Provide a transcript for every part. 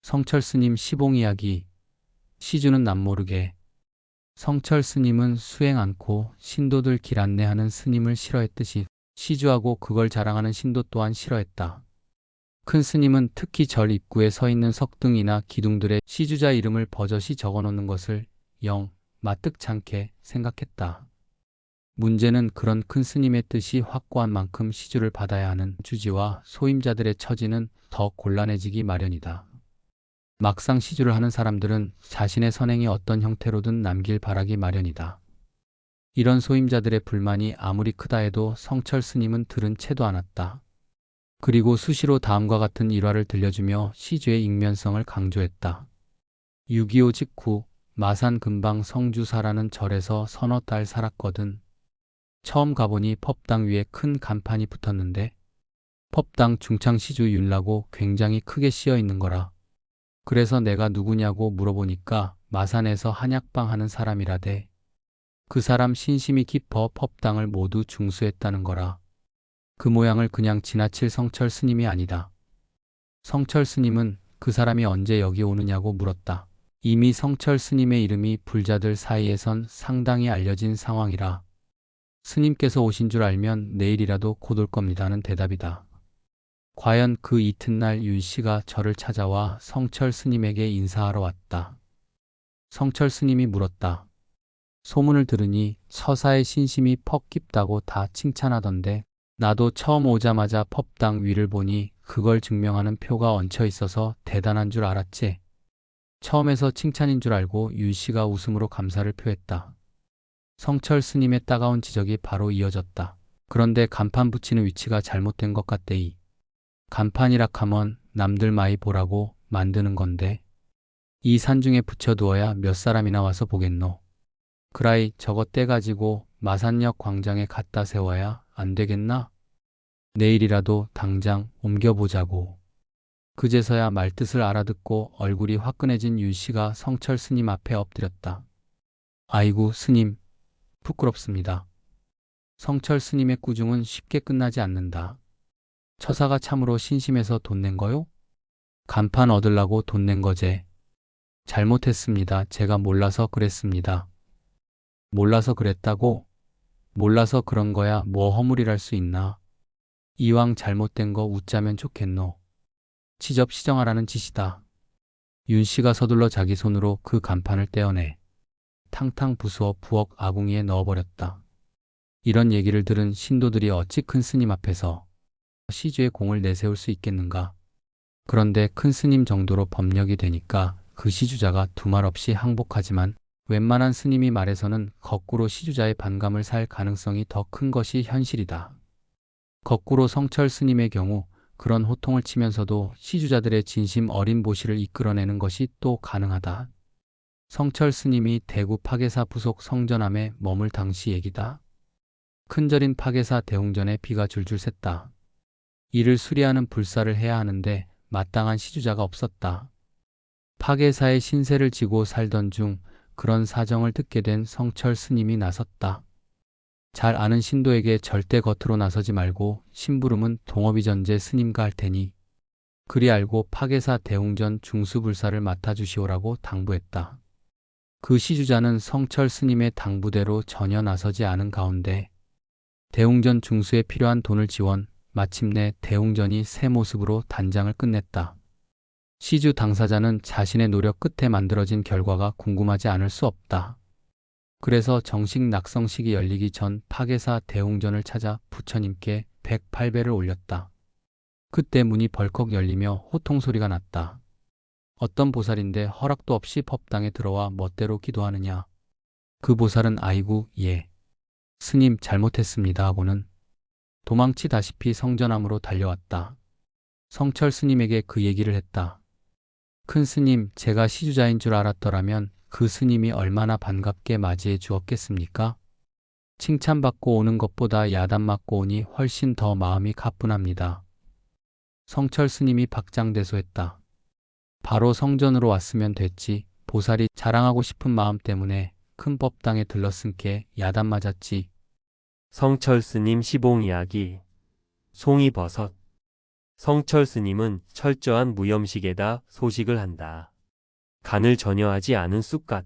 성철 스님 시봉 이야기. 시주는 남모르게. 성철 스님은 수행 않고 신도들 길 안내하는 스님을 싫어했듯이 시주하고 그걸 자랑하는 신도 또한 싫어했다. 큰 스님은 특히 절 입구에 서 있는 석등이나 기둥들에 시주자 이름을 버젓이 적어놓는 것을 영 마뜩찮게 생각했다. 문제는 그런 큰 스님의 뜻이 확고한 만큼 시주를 받아야 하는 주지와 소임자들의 처지는 더 곤란해지기 마련이다. 막상 시주를 하는 사람들은 자신의 선행이 어떤 형태로든 남길 바라기 마련이다. 이런 소임자들의 불만이 아무리 크다 해도 성철 스님은 들은 채도 않았다. 그리고 수시로 다음과 같은 일화를 들려주며 시주의 익면성을 강조했다. 6.25 직후 마산 근방 성주사라는 절에서 서너 달 살았거든. 처음 가보니 법당 위에 큰 간판이 붙었는데 법당 중창시주 윤라고 굉장히 크게 씌어 있는 거라. 그래서 내가 누구냐고 물어보니까 마산에서 한약방 하는 사람이라대. 그 사람 신심이 깊어 법당을 모두 중수했다는 거라. 그 모양을 그냥 지나칠 성철 스님이 아니다. 성철 스님은 그 사람이 언제 여기 오느냐고 물었다. 이미 성철 스님의 이름이 불자들 사이에선 상당히 알려진 상황이라 스님께서 오신 줄 알면 내일이라도 곧 올 겁니다는 대답이다. 과연 그 이튿날 윤 씨가 저를 찾아와 성철 스님에게 인사하러 왔다. 성철 스님이 물었다. 소문을 들으니 서사의 신심이 퍽 깊다고 다 칭찬하던데 나도 처음 오자마자 법당 위를 보니 그걸 증명하는 표가 얹혀 있어서 대단한 줄 알았지. 처음에서 칭찬인 줄 알고 윤 씨가 웃음으로 감사를 표했다. 성철 스님의 따가운 지적이 바로 이어졌다. 그런데 간판 붙이는 위치가 잘못된 것 같대이. 간판이라 하면 남들 많이 보라고 만드는 건데 이 산중에 붙여두어야 몇 사람이나 와서 보겠노. 그라이 저거 떼가지고 마산역 광장에 갖다 세워야 안 되겠나? 내일이라도 당장 옮겨보자고. 그제서야 말뜻을 알아듣고 얼굴이 화끈해진 윤 씨가 성철 스님 앞에 엎드렸다. 아이고 스님, 부끄럽습니다. 성철 스님의 꾸중은 쉽게 끝나지 않는다. 처사가 참으로 신심해서 돈 낸 거요? 간판 얻으려고 돈 낸 거제. 잘못했습니다. 제가 몰라서 그랬습니다. 몰라서 그랬다고? 몰라서 그런 거야 뭐 허물이랄 수 있나. 이왕 잘못된 거 웃자면 좋겠노. 지접 시정하라는 짓이다. 윤 씨가 서둘러 자기 손으로 그 간판을 떼어내 탕탕 부수어 부엌 아궁이에 넣어버렸다. 이런 얘기를 들은 신도들이 어찌 큰 스님 앞에서 시주의 공을 내세울 수 있겠는가. 그런데 큰 스님 정도로 법력이 되니까 그 시주자가 두말 없이 항복하지만 웬만한 스님이 말해서는 거꾸로 시주자의 반감을 살 가능성이 더 큰 것이 현실이다. 거꾸로 성철 스님의 경우 그런 호통을 치면서도 시주자들의 진심 어린 보시를 이끌어내는 것이 또 가능하다. 성철 스님이 대구 파계사 부속 성전암에 머물 당시 얘기다. 큰절인 파계사 대웅전에 비가 줄줄 샜다. 이를 수리하는 불사를 해야 하는데 마땅한 시주자가 없었다. 파계사의 신세를 지고 살던 중 그런 사정을 듣게 된 성철 스님이 나섰다. 잘 아는 신도에게 절대 겉으로 나서지 말고 심부름은 동업이전제 스님과 할 테니 그리 알고 파계사 대웅전 중수불사를 맡아주시오라고 당부했다. 그 시주자는 성철 스님의 당부대로 전혀 나서지 않은 가운데 대웅전 중수에 필요한 돈을 지원, 마침내 대웅전이 새 모습으로 단장을 끝냈다. 시주 당사자는 자신의 노력 끝에 만들어진 결과가 궁금하지 않을 수 없다. 그래서 정식 낙성식이 열리기 전 파계사 대웅전을 찾아 부처님께 108배를 올렸다. 그때 문이 벌컥 열리며 호통 소리가 났다. 어떤 보살인데 허락도 없이 법당에 들어와 멋대로 기도하느냐. 그 보살은 아이고 예. 스님 잘못했습니다 하고는 도망치다시피 성전암으로 달려왔다. 성철 스님에게 그 얘기를 했다. 큰 스님, 제가 시주자인 줄 알았더라면 그 스님이 얼마나 반갑게 맞이해 주었겠습니까? 칭찬받고 오는 것보다 야단 맞고 오니 훨씬 더 마음이 가뿐합니다. 성철 스님이 박장대소했다. 바로 성전으로 왔으면 됐지. 보살이 자랑하고 싶은 마음 때문에 큰 법당에 들렀은께 야단 맞았지. 성철 스님 시봉 이야기. 송이버섯. 성철 스님은 철저한 무염식에다 소식을 한다. 간을 전혀 하지 않은 쑥갓,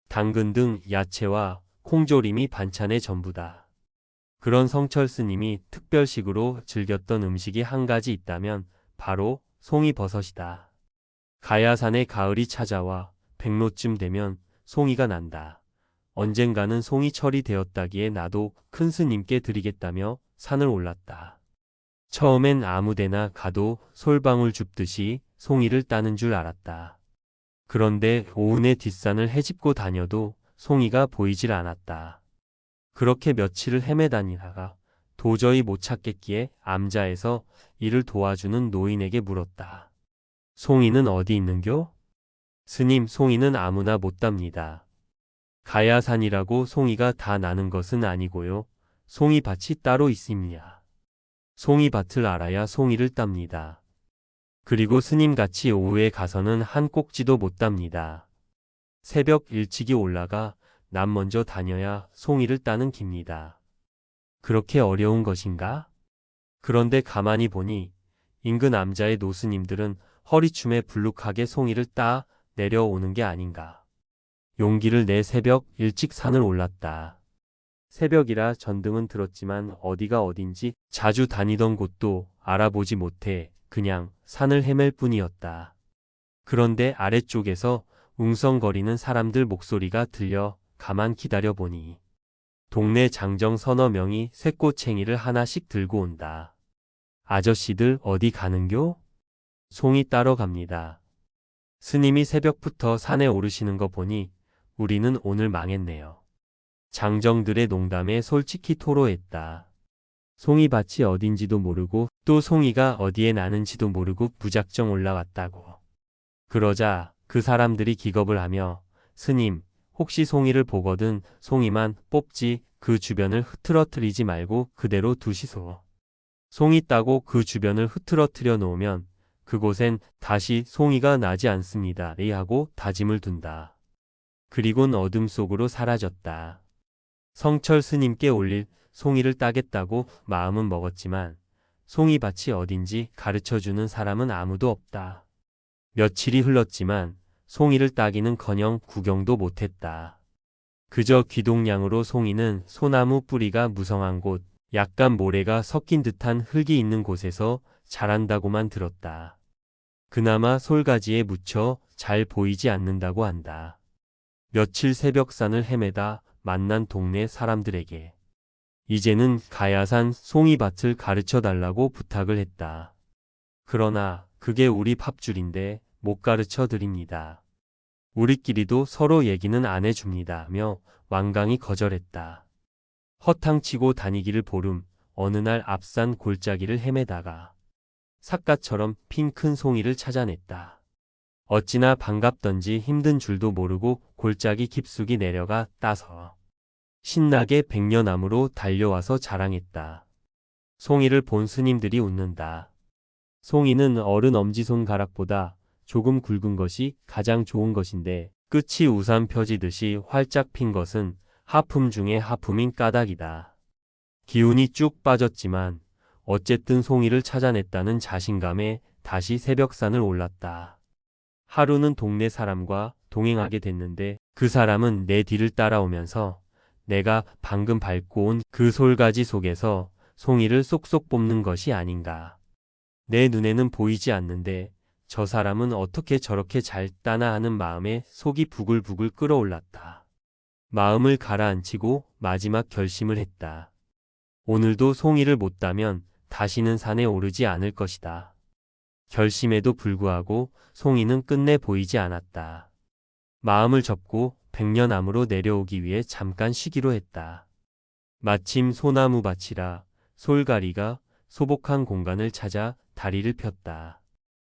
당근 등 야채와 콩조림이 반찬의 전부다. 그런 성철 스님이 특별식으로 즐겼던 음식이 한 가지 있다면 바로 송이버섯이다. 가야산에 가을이 찾아와 백로쯤 되면 송이가 난다. 언젠가는 송이철이 되었다기에 나도 큰 스님께 드리겠다며 산을 올랐다. 처음엔 아무데나 가도 솔방울 줍듯이 송이를 따는 줄 알았다. 그런데 오은의 뒷산을 헤집고 다녀도 송이가 보이질 않았다. 그렇게 며칠을 헤매다니다가 도저히 못 찾겠기에 암자에서 이를 도와주는 노인에게 물었다. 송이는 어디 있는겨? 스님, 송이는 아무나 못 답니다. 가야산이라고 송이가 다 나는 것은 아니고요. 송이밭이 따로 있습니다. 송이밭을 알아야 송이를 땁니다. 그리고 스님같이 오후에 가서는 한 꼭지도 못 답니다. 새벽 일찍이 올라가 남 먼저 다녀야 송이를 따는 깁니다. 그렇게 어려운 것인가? 그런데 가만히 보니 인근 암자의 노스님들은 허리춤에 불룩하게 송이를 따 내려오는 게 아닌가. 용기를 내 새벽 일찍 산을 올랐다. 새벽이라 전등은 들었지만 어디가 어딘지 자주 다니던 곳도 알아보지 못해 그냥 산을 헤맬 뿐이었다. 그런데 아래쪽에서 웅성거리는 사람들 목소리가 들려 가만 기다려보니 동네 장정 서너 명이 쇠꼬챙이를 하나씩 들고 온다. 아저씨들 어디 가는겨? 송이 따러 갑니다. 스님이 새벽부터 산에 오르시는 거 보니 우리는 오늘 망했네요. 장정들의 농담에 솔직히 토로했다. 송이밭이 어딘지도 모르고 또 송이가 어디에 나는지도 모르고 무작정 올라왔다고. 그러자 그 사람들이 기겁을 하며 스님, 혹시 송이를 보거든 송이만 뽑지 그 주변을 흐트러뜨리지 말고 그대로 두시소. 송이 따고 그 주변을 흐트러뜨려 놓으면 그곳엔 다시 송이가 나지 않습니다. 하고 다짐을 둔다. 그리곤 어둠 속으로 사라졌다. 성철 스님께 올릴 송이를 따겠다고 마음은 먹었지만 송이밭이 어딘지 가르쳐주는 사람은 아무도 없다. 며칠이 흘렀지만 송이를 따기는커녕 구경도 못했다. 그저 귀동냥으로 송이는 소나무 뿌리가 무성한 곳, 약간 모래가 섞인 듯한 흙이 있는 곳에서 자란다고만 들었다. 그나마 솔가지에 묻혀 잘 보이지 않는다고 한다. 며칠 새벽산을 헤매다 만난 동네 사람들에게 이제는 가야산 송이밭을 가르쳐달라고 부탁을 했다. 그러나 그게 우리 팝줄인데 못 가르쳐 드립니다. 우리끼리도 서로 얘기는 안 해줍니다며 완강히 거절했다. 허탕치고 다니기를 보름 어느 날 앞산 골짜기를 헤매다가 삿갓처럼 핀 큰 송이를 찾아냈다. 어찌나 반갑던지 힘든 줄도 모르고 골짜기 깊숙이 내려가 따서 신나게 백려나무로 달려와서 자랑했다. 송이를 본 스님들이 웃는다. 송이는 어른 엄지손가락보다 조금 굵은 것이 가장 좋은 것인데 끝이 우산 펴지듯이 활짝 핀 것은 하품 중에 하품인 까닭이다. 기운이 쭉 빠졌지만 어쨌든 송이를 찾아냈다는 자신감에 다시 새벽산을 올랐다. 하루는 동네 사람과 동행하게 됐는데 그 사람은 내 뒤를 따라오면서 내가 방금 밟고 온 그 솔가지 속에서 송이를 쏙쏙 뽑는 것이 아닌가. 내 눈에는 보이지 않는데 저 사람은 어떻게 저렇게 잘 따나 하는 마음에 속이 부글부글 끓어올랐다. 마음을 가라앉히고 마지막 결심을 했다. 오늘도 송이를 못 따면 다시는 산에 오르지 않을 것이다. 결심에도 불구하고 송이는 끝내 보이지 않았다. 마음을 접고 백려나무로 내려오기 위해 잠깐 쉬기로 했다. 마침 소나무 밭이라 솔가리가 소복한 공간을 찾아 다리를 폈다.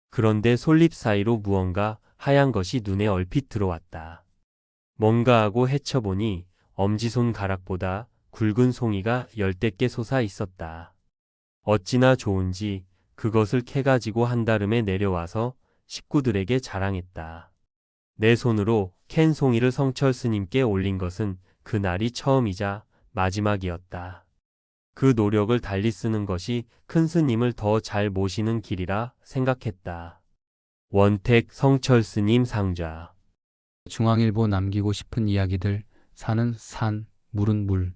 그런데 솔잎 사이로 무언가 하얀 것이 눈에 얼핏 들어왔다. 뭔가 하고 헤쳐보니 엄지손가락보다 굵은 송이가 10대 개 솟아 있었다. 어찌나 좋은지 그것을 캐가지고 한다름에 내려와서 식구들에게 자랑했다. 내 손으로 캔 송이를 성철 스님께 올린 것은 그날이 처음이자 마지막이었다. 그 노력을 달리 쓰는 것이 큰 스님을 더 잘 모시는 길이라 생각했다. 원택 성철 스님 상좌. 중앙일보 남기고 싶은 이야기들. 산은 산, 물은 물.